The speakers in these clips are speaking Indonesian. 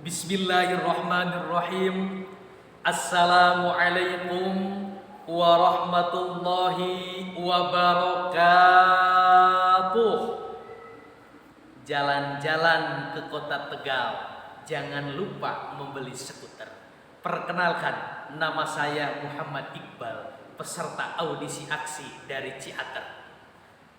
Bismillahirrahmanirrahim. Assalamualaikum warahmatullahi wabarakatuh. Jalan-jalan ke kota Tegal, jangan lupa membeli skuter. Perkenalkan, nama saya Muhammad Iqbal, peserta audisi aksi dari Ciater.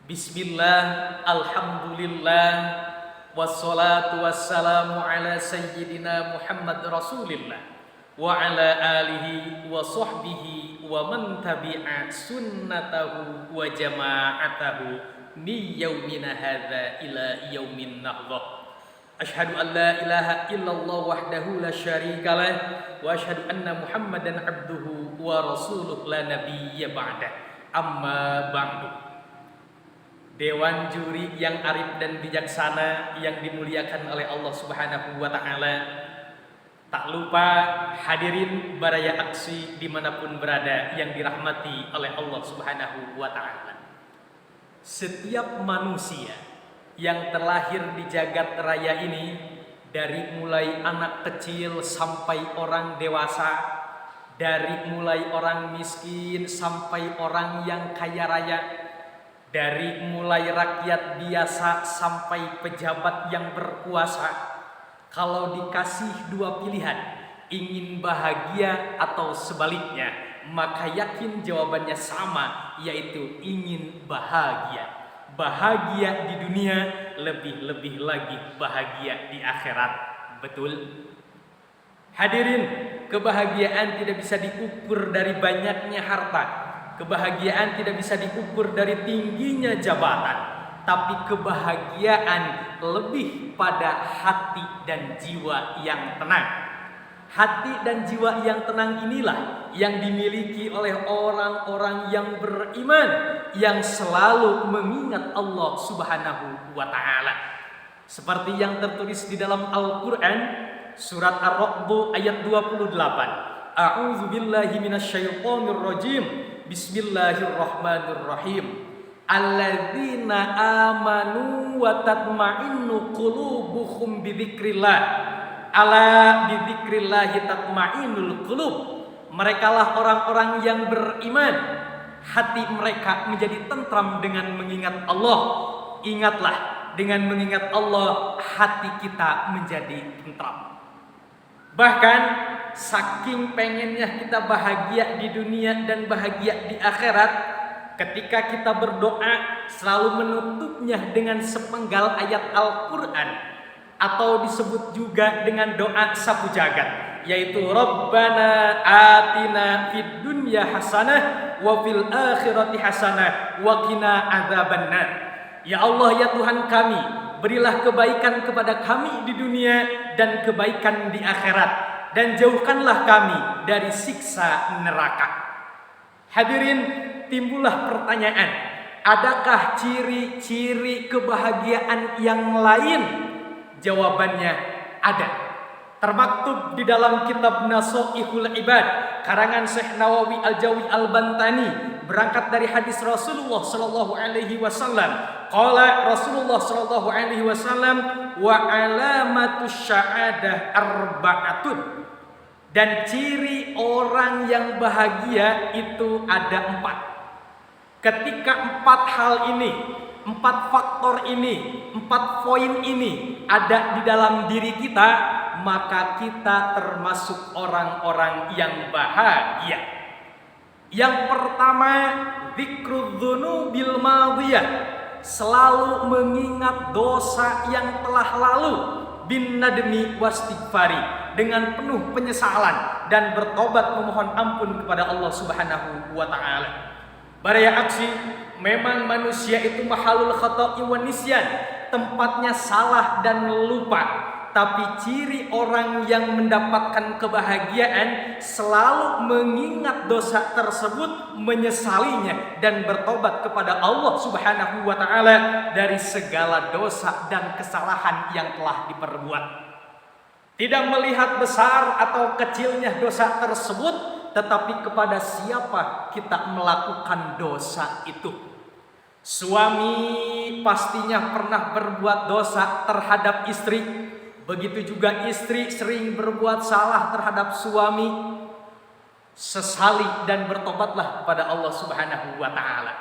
Bismillah, alhamdulillah, wassalatu wassalamu ala sayyidina Muhammad Rasulillah wa ala alihi wa sahbihi wa man tabi'a sunnatahu wa jama'atahu min yaumina hadza ila yaumin nahdhah. Asyhadu an la ilaha illallah wahdahu la syarika lah wa asyhadu anna Muhammadan abduhu wa rasuluh la nabiyya ba'dah. Amma ba'du. Dewan juri yang arif dan bijaksana yang dimuliakan oleh Allah Subhanahu wa ta'ala, tak lupa hadirin baraya aksi dimanapun berada yang dirahmati oleh Allah Subhanahu wa ta'ala. Setiap manusia yang terlahir di jagat raya ini, dari mulai anak kecil sampai orang dewasa, dari mulai orang miskin sampai orang yang kaya raya, dari mulai rakyat biasa sampai pejabat yang berkuasa, kalau dikasih dua pilihan, ingin bahagia atau sebaliknya, maka yakin jawabannya sama, yaitu ingin bahagia. Bahagia di dunia, lebih-lebih lagi bahagia di akhirat. Betul? Hadirin, kebahagiaan tidak bisa diukur dari banyaknya harta. Kebahagiaan tidak bisa diukur dari tingginya jabatan, tapi kebahagiaan lebih pada hati dan jiwa yang tenang. Hati dan jiwa yang tenang inilah yang dimiliki oleh orang-orang yang beriman, yang selalu mengingat Allah Subhanahu wa ta'ala. Seperti yang tertulis di dalam Al-Quran, surat Ar-Ra'd ayat 28. A'udzu billahi minasyaitonir rajim. Bismillahirrahmanirrahim. Alladzina amanu wa tatma'innu qulubuhum bidzikrillah. Ala bidzikrillah tatma'innul qulub. Merekalah orang-orang yang beriman, hati mereka menjadi tentram dengan mengingat Allah. Ingatlah, dengan mengingat Allah hati kita menjadi tentram. Bahkan saking pengennya kita bahagia di dunia dan bahagia di akhirat, ketika kita berdoa selalu menutupnya dengan sepenggal ayat Al-Quran, atau disebut juga dengan doa sapu jagat, yaitu Rabbana atina fid dunya hasanah wa fil akhirati hasanah wa qina adzabannar. Ya Allah, ya Tuhan kami, berilah kebaikan kepada kami di dunia dan kebaikan di akhirat, dan jauhkanlah kami dari siksa neraka. Hadirin, timbullah pertanyaan, adakah ciri-ciri kebahagiaan yang lain? Jawabannya ada. Termaktub di dalam kitab Nasaihul Ibad karangan Syekh Nawawi Al-Jawi Al-Bantani, berangkat dari hadis Rasulullah sallallahu alaihi wasallam. Qala Rasulullah sallallahu alaihi wasallam, wa alamatus sya'adah arba'atun. Dan ciri orang yang bahagia itu ada 4. Ketika 4 hal ini, 4 faktor ini, 4 poin ini ada di dalam diri kita, maka kita termasuk orang-orang yang bahagia. Yang pertama, dzikrudzunubil madhiyah, selalu mengingat dosa yang telah lalu, bin nadmi wastighfari, dengan penuh penyesalan dan bertobat memohon ampun kepada Allah Subhanahu wa ta'ala. Baraya aksi, memang manusia itu mahalul khata'i wan nisyan, tempatnya salah dan lupa. Tapi ciri orang yang mendapatkan kebahagiaan selalu mengingat dosa tersebut, menyesalinya dan bertobat kepada Allah Subhanahu wa ta'ala dari segala dosa dan kesalahan yang telah diperbuat. Tidak melihat besar atau kecilnya dosa tersebut, tetapi kepada siapa kita melakukan dosa itu. Suami pastinya pernah berbuat dosa terhadap istri, Begitu juga istri sering berbuat salah terhadap suami, sesali dan bertobatlah kepada Allah Subhanahu wa taala.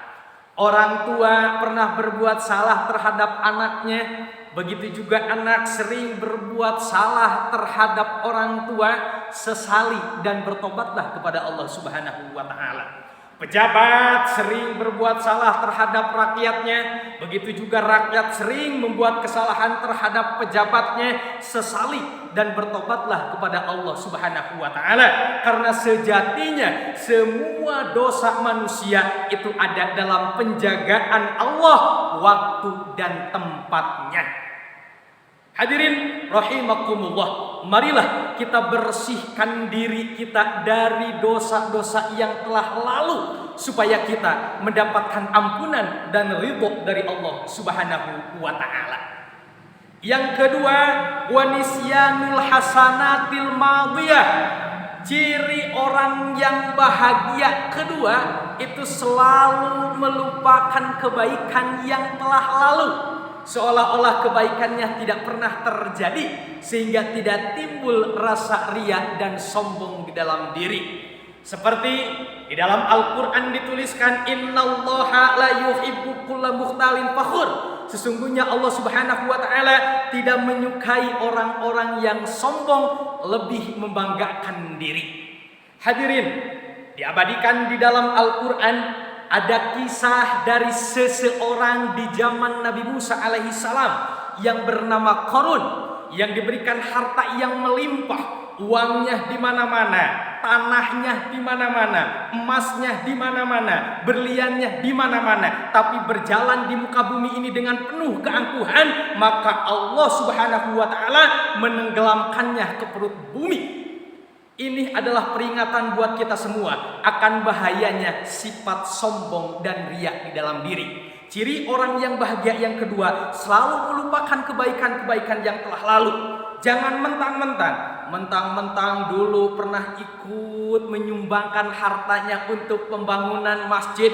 Orang tua pernah berbuat salah terhadap anaknya, begitu juga anak sering berbuat salah terhadap orang tua, sesali dan bertobatlah kepada Allah Subhanahu wa taala. Pejabat sering berbuat salah terhadap rakyatnya, begitu juga rakyat sering membuat kesalahan terhadap pejabatnya, sesali dan bertobatlah kepada Allah Subhanahu wa taala. Karena sejatinya semua dosa manusia itu ada dalam penjagaan Allah, waktu dan tempatnya. Hadirin rahimakumullah, marilah kita bersihkan diri kita dari dosa-dosa yang telah lalu supaya kita mendapatkan ampunan dan ridho dari Allah Subhanahu wa taala. Yang kedua, wanisyanul hasanatil madiyah. Ciri orang yang bahagia kedua itu selalu melupakan kebaikan yang telah lalu, seolah-olah kebaikannya tidak pernah terjadi, sehingga tidak timbul rasa riya dan sombong di dalam diri. Seperti di dalam Al-Quran dituliskan, innallaha la yuhibbu kulla mukhtalin fakhur. Sesungguhnya Allah Subhanahu wa taala tidak menyukai orang-orang yang sombong, lebih membanggakan diri. Hadirin, diabadikan di dalam Al-Quran ada kisah dari seseorang di zaman Nabi Musa alaihissalam yang bernama Qarun, yang diberikan harta yang melimpah, uangnya di mana-mana, tanahnya di mana-mana, emasnya di mana-mana, berliannya di mana-mana, tapi berjalan di muka bumi ini dengan penuh keangkuhan, maka Allah Subhanahu wa taala menenggelamkannya ke perut bumi. Ini adalah peringatan buat kita semua akan bahayanya sifat sombong dan riya di dalam diri. Ciri orang yang bahagia yang kedua, selalu melupakan kebaikan-kebaikan yang telah lalu. Jangan mentang-mentang dulu pernah ikut menyumbangkan hartanya untuk pembangunan masjid,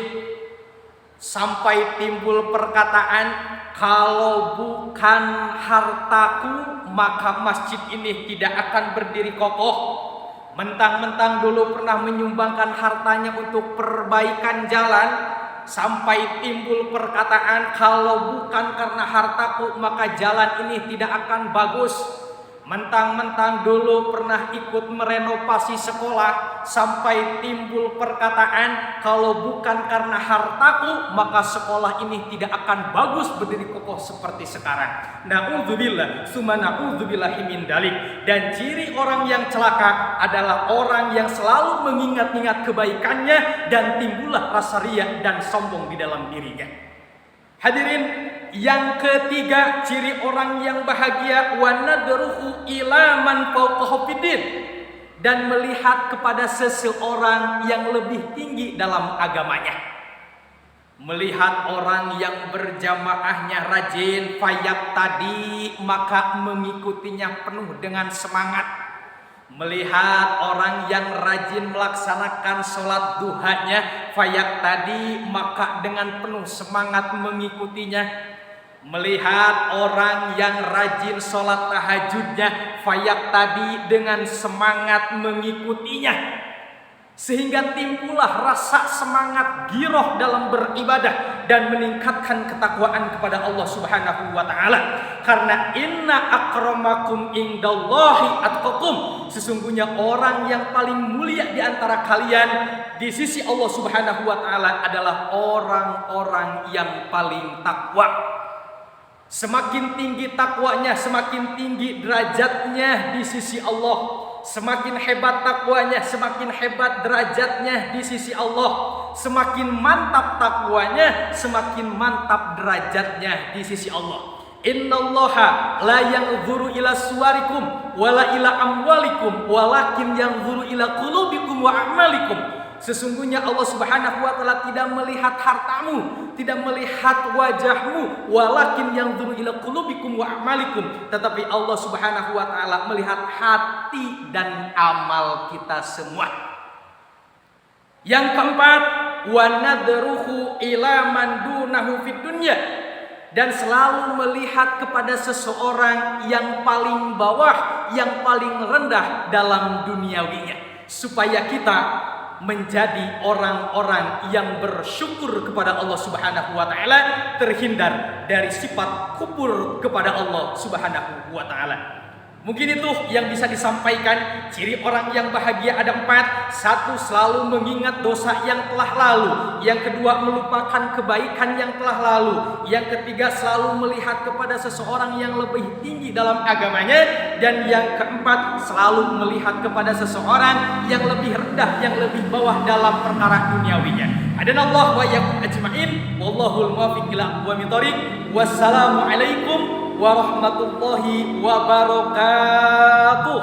sampai timbul perkataan, kalau bukan hartaku maka masjid ini tidak akan berdiri kokoh. Mentang-mentang dulu pernah menyumbangkan hartanya untuk perbaikan jalan, sampai timbul perkataan, kalau bukan karena hartaku maka jalan ini tidak akan bagus. Mentang-mentang dulu pernah ikut merenovasi sekolah, sampai timbul perkataan, kalau bukan karena hartaku maka sekolah ini tidak akan bagus berdiri kokoh seperti sekarang. Na'udzubillah summa na'udzubillahi min dalik. Dan ciri orang yang celaka adalah orang yang selalu mengingat-ingat kebaikannya dan timbullah rasa riya dan sombong di dalam dirinya. Hadirin, yang ketiga ciri orang yang bahagia, wa nadruhu ila man fawqahu fiddin, dan melihat kepada seseorang yang lebih tinggi dalam agamanya. Melihat orang yang berjamaahnya rajin, fayak tadi, maka mengikutinya penuh dengan semangat. Melihat orang yang rajin melaksanakan sholat duhanya, fayak tadi, maka dengan penuh semangat mengikutinya. Melihat orang yang rajin sholat tahajudnya, fayak tadi, dengan semangat mengikutinya. Sehingga timbullah rasa semangat giroh dalam beribadah dan meningkatkan ketakwaan kepada Allah Subhanahu wa taala. Karena inna akramakum indallahi atqakum, sesungguhnya orang yang paling mulia di antara kalian di sisi Allah Subhanahu wa taala adalah orang-orang yang paling takwa. Semakin tinggi takwanya, semakin tinggi derajatnya di sisi Allah. Semakin hebat takwanya, semakin hebat derajatnya di sisi Allah. Semakin mantap takwanya, semakin mantap derajatnya di sisi Allah. Innallaha la yanzuru ila suwarikum wala ila amwalikum walakin yanzuru ila qulubikum wa a'malikum. Sesungguhnya Allah Subhanahu wa taala tidak melihat hartamu, tidak melihat wajahmu, walakin yanzuru ila qulubikum wa a'malikum, tetapi Allah Subhanahu wa taala melihat hati dan amal kita semua. Yang keempat, wa nadruhu ila man dunahu fid dunya, dan selalu melihat kepada seseorang yang paling bawah, yang paling rendah dalam duniawinya, supaya kita menjadi orang-orang yang bersyukur kepada Allah Subhanahu wa taala, terhindar dari sifat kufur kepada Allah Subhanahu wa taala. Mungkin itu yang bisa disampaikan. Ciri orang yang bahagia ada 4. 1, selalu mengingat dosa yang telah lalu. Yang kedua, melupakan kebaikan yang telah lalu. Yang ketiga, selalu melihat kepada seseorang yang lebih tinggi dalam agamanya. Dan yang keempat, selalu melihat kepada seseorang yang lebih rendah, yang lebih bawah dalam perkara duniawinya. Adanallahu wa iyyakum ajma'in. Wallahul muwaffiq ila aqwamit thoriq. Wassalamualaikum warahmatullahi wabarakatuh.